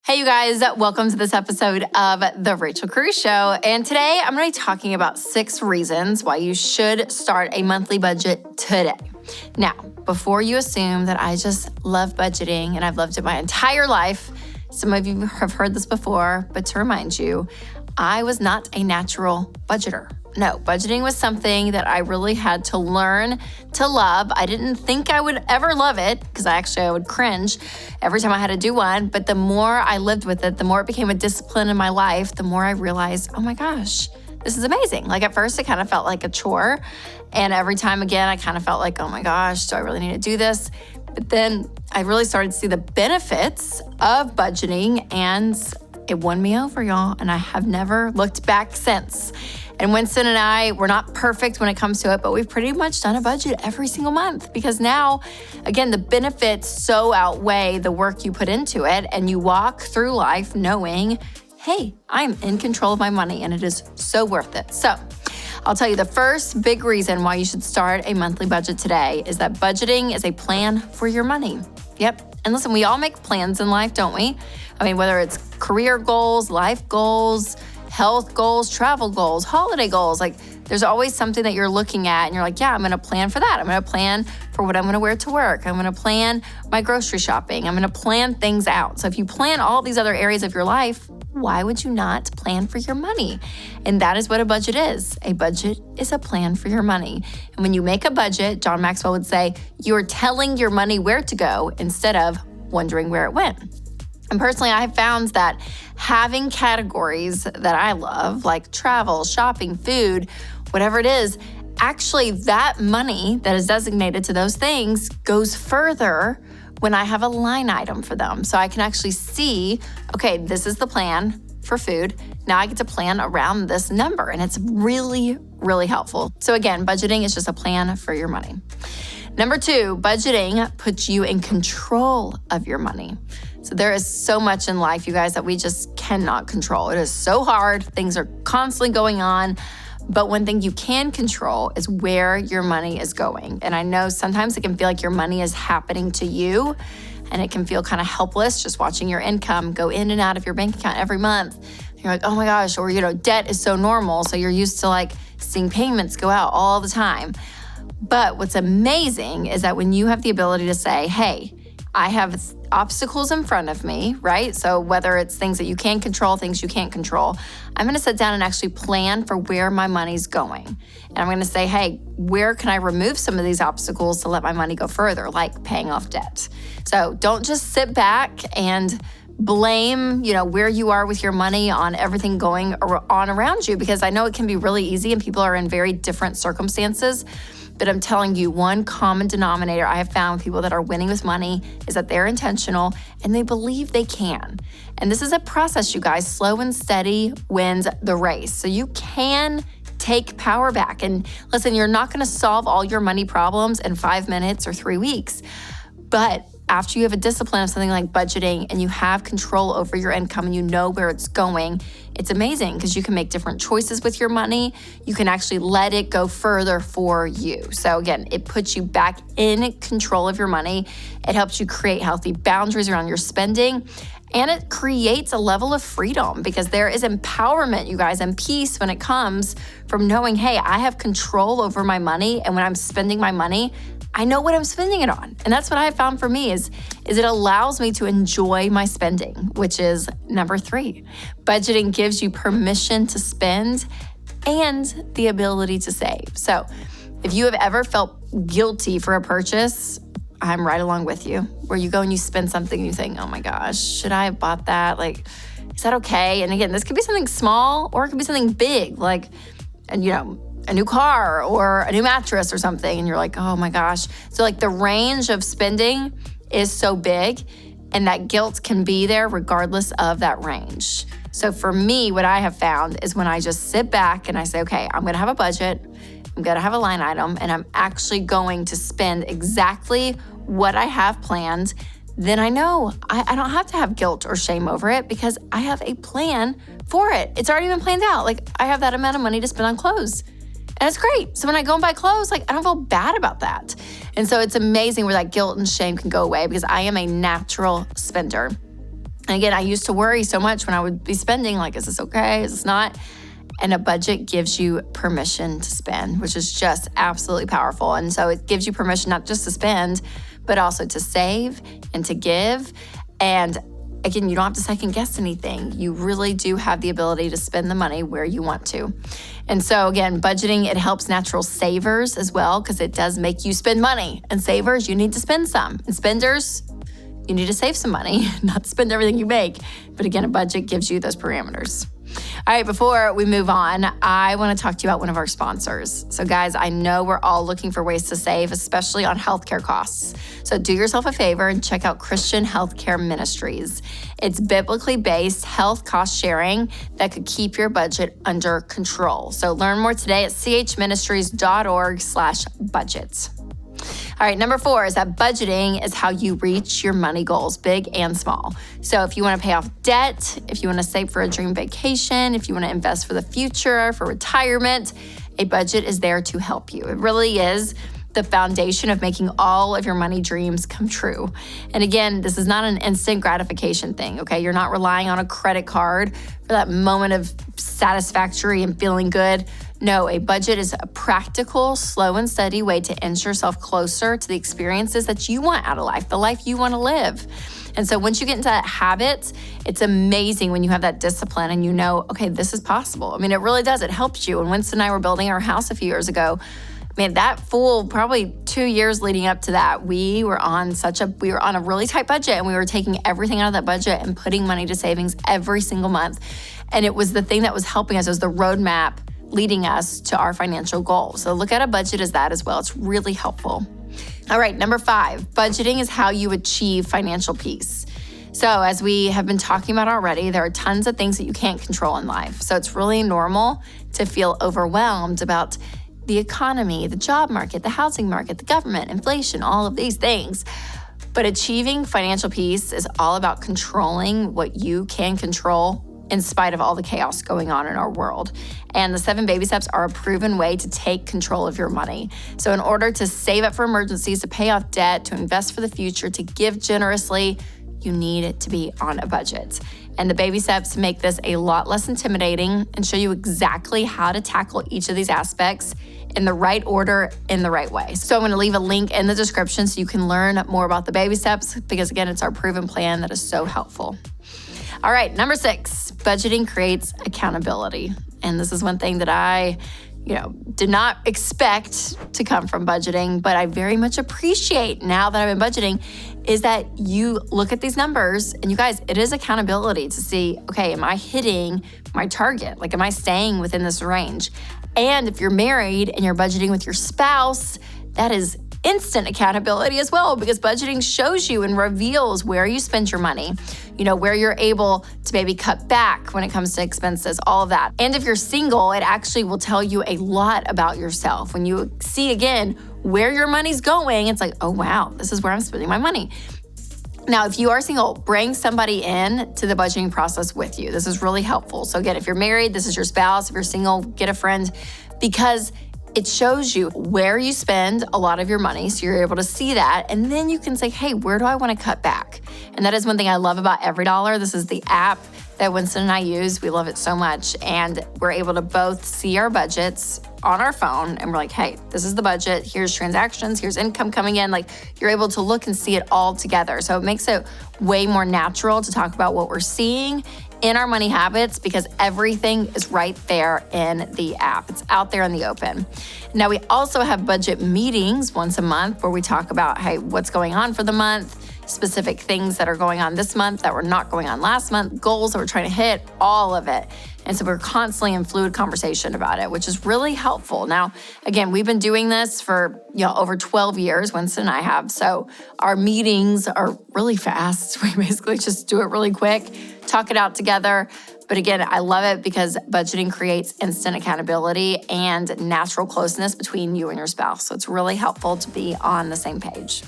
Hey, you guys, welcome to this episode of The Rachel Cruze Show. And today I'm going to be talking about 6 reasons why you should start a monthly budget today. Now, before you assume that I just love budgeting and I've loved it my entire life, some of you have heard this before, but to remind you, I was not a natural budgeter. No, budgeting was something that I really had to learn to love. I didn't think I would ever love it because I would cringe every time I had to do one. But the more I lived with it, the more it became a discipline in my life, the more I realized, oh my gosh, this is amazing. Like at first it kind of felt like a chore. And every time again, I kind of felt like, oh my gosh, do I really need to do this? But then I really started to see the benefits of budgeting and it won me over, y'all. And I have never looked back since. And Winston and I, we're not perfect when it comes to it, but we've pretty much done a budget every single month because now, again, the benefits so outweigh the work you put into it and you walk through life knowing, hey, I'm in control of my money and it is so worth it. So I'll tell you the first big reason why you should start a monthly budget today is that budgeting is a plan for your money. Yep. And listen, we all make plans in life, don't we? I mean, whether it's career goals, life goals, health goals, travel goals, holiday goals, like there's always something that you're looking at and you're like, yeah, I'm going to plan for that. I'm going to plan for what I'm going to wear to work. I'm going to plan my grocery shopping. I'm going to plan things out. So if you plan all these other areas of your life, why would you not plan for your money? And that is what a budget is. A budget is a plan for your money. And when you make a budget, John Maxwell would say, you're telling your money where to go instead of wondering where it went. And personally, I have found that having categories that I love, like travel, shopping, food, whatever it is, actually that money that is designated to those things goes further when I have a line item for them. So I can actually see, okay, this is the plan for food. Now I get to plan around this number, and it's really, really helpful. So again, budgeting is just a plan for your money. Number 2, budgeting puts you in control of your money. So there is so much in life, you guys, that we just cannot control. It is so hard. Things are constantly going on. But one thing you can control is where your money is going. And I know sometimes it can feel like your money is happening to you, and it can feel kind of helpless just watching your income go in and out of your bank account every month. You're like, oh my gosh, or debt is so normal. So you're used to like seeing payments go out all the time. But what's amazing is that when you have the ability to say, hey, I have obstacles in front of me, right? So whether it's things that you can control, things you can't control, I'm going to sit down and actually plan for where my money's going. And I'm going to say, hey, where can I remove some of these obstacles to let my money go further, like paying off debt? So don't just sit back and blame, where you are with your money on everything going on around you, because I know it can be really easy and people are in very different circumstances. But I'm telling you, one common denominator I have found with people that are winning with money is that they're intentional and they believe they can. And this is a process, you guys. Slow and steady wins the race. So you can take power back. And listen, you're not going to solve all your money problems in 5 minutes or 3 weeks. But after you have a discipline of something like budgeting and you have control over your income and you know where it's going, it's amazing because you can make different choices with your money. You can actually let it go further for you. So again, it puts you back in control of your money. It helps you create healthy boundaries around your spending. And it creates a level of freedom because there is empowerment, you guys, and peace when it comes from knowing, hey, I have control over my money. And when I'm spending my money, I know what I'm spending it on. And that's what I have found for me is it allows me to enjoy my spending, which is number 3. Budgeting gives you permission to spend and the ability to save. So if you have ever felt guilty for a purchase, I'm right along with you, where you go and you spend something and you think, oh my gosh, should I have bought that? Like, is that okay? And again, this could be something small or it could be something big, like, and a new car or a new mattress or something. And you're like, oh my gosh. So like the range of spending is so big and that guilt can be there regardless of that range. So for me, what I have found is when I just sit back and I say, okay, I'm going to have a budget, I'm going to have a line item, and I'm actually going to spend exactly what I have planned, then I know I don't have to have guilt or shame over it because I have a plan for it. It's already been planned out. Like I have that amount of money to spend on clothes. And it's great. So when I go and buy clothes, like I don't feel bad about that. And so it's amazing where that guilt and shame can go away because I am a natural spender. And again, I used to worry so much when I would be spending, like, is this okay? Is this not? And a budget gives you permission to spend, which is just absolutely powerful. And so it gives you permission not just to spend, but also to save and to give. And again, you don't have to second guess anything. You really do have the ability to spend the money where you want to. And so again, budgeting, it helps natural savers as well, because it does make you spend money. And savers, you need to spend some. And spenders, you need to save some money, not spend everything you make. But again, a budget gives you those parameters. All right, before we move on, I want to talk to you about one of our sponsors. So guys, I know we're all looking for ways to save, especially on healthcare costs. So do yourself a favor and check out Christian Healthcare Ministries. It's biblically based health cost sharing that could keep your budget under control. So learn more today at chministries.org/budget. All right, number 4 is that budgeting is how you reach your money goals, big and small. So if you want to pay off debt, if you want to save for a dream vacation, if you want to invest for the future, for retirement, a budget is there to help you. It really is the foundation of making all of your money dreams come true. And again, this is not an instant gratification thing, okay? You're not relying on a credit card for that moment of satisfactory and feeling good. No, a budget is a practical, slow and steady way to inch yourself closer to the experiences that you want out of life, the life you want to live. And so once you get into that habit, it's amazing when you have that discipline and you know, okay, this is possible. I mean, it really does. It helps you. When Winston and I were building our house a few years ago, man, that full probably 2 years leading up to that, we were on a really tight budget, and we were taking everything out of that budget and putting money to savings every single month. And it was the thing that was helping us. It was the roadmap leading us to our financial goals. So look at a budget as that as well. It's really helpful. All right, number 5, budgeting is how you achieve financial peace. So as we have been talking about already, there are tons of things that you can't control in life. So it's really normal to feel overwhelmed about the economy, the job market, the housing market, the government, inflation, all of these things. But achieving financial peace is all about controlling what you can control in spite of all the chaos going on in our world. And the 7 baby steps are a proven way to take control of your money. So in order to save up for emergencies, to pay off debt, to invest for the future, to give generously, you need it to be on a budget. And the baby steps make this a lot less intimidating and show you exactly how to tackle each of these aspects in the right order, in the right way. So I'm going to leave a link in the description so you can learn more about the baby steps, because again, it's our proven plan that is so helpful. All right, number 6, budgeting creates accountability. And this is one thing that I, did not expect to come from budgeting, but I very much appreciate now that I've been budgeting, is that you look at these numbers and you guys, it is accountability to see, okay, am I hitting my target? Like, am I staying within this range? And if you're married and you're budgeting with your spouse, that is instant accountability as well, because budgeting shows you and reveals where you spend your money, where you're able to maybe cut back when it comes to expenses, all of that. And if you're single, it actually will tell you a lot about yourself. When you see again where your money's going, it's like, oh wow, this is where I'm spending my money. Now, if you are single, bring somebody in to the budgeting process with you. This is really helpful. So again, if you're married, this is your spouse. If you're single, get a friend, because it shows you where you spend a lot of your money, so you're able to see that, and then you can say, hey, where do I want to cut back? And that is one thing I love about EveryDollar. This is the app that Winston and I use. We love it so much, and we're able to both see our budgets on our phone, and we're like, hey, this is the budget, here's transactions, here's income coming in. Like, you're able to look and see it all together. So it makes it way more natural to talk about what we're seeing in our money habits, because everything is right there in the app. It's out there in the open. Now, we also have budget meetings once a month where we talk about, hey, what's going on for the month, specific things that are going on this month that were not going on last month, goals that we're trying to hit, all of it. And so we're constantly in fluid conversation about it, which is really helpful. Now, again, we've been doing this for over 12 years, Winston and I have. So our meetings are really fast. We basically just do it really quick, talk it out together. But again, I love it because budgeting creates instant accountability and natural closeness between you and your spouse. So it's really helpful to be on the same page.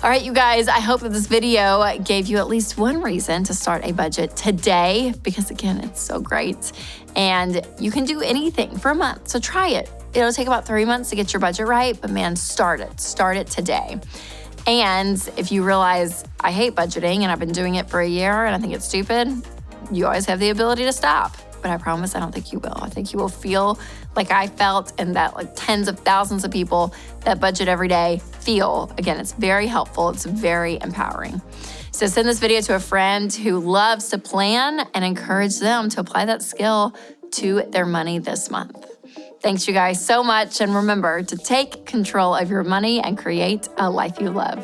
All right, you guys, I hope that this video gave you at least one reason to start a budget today, because again, it's so great. And you can do anything for a month, so try it. It'll take about 3 months to get your budget right, but man, start it. Start it today. And if you realize I hate budgeting and I've been doing it for a year and I think it's stupid, you always have the ability to stop. But I promise I don't think you will. I think you will feel like I felt and that like tens of thousands of people that budget every day feel. Again, it's very helpful. It's very empowering. So send this video to a friend who loves to plan and encourage them to apply that skill to their money this month. Thanks you guys so much. And remember to take control of your money and create a life you love.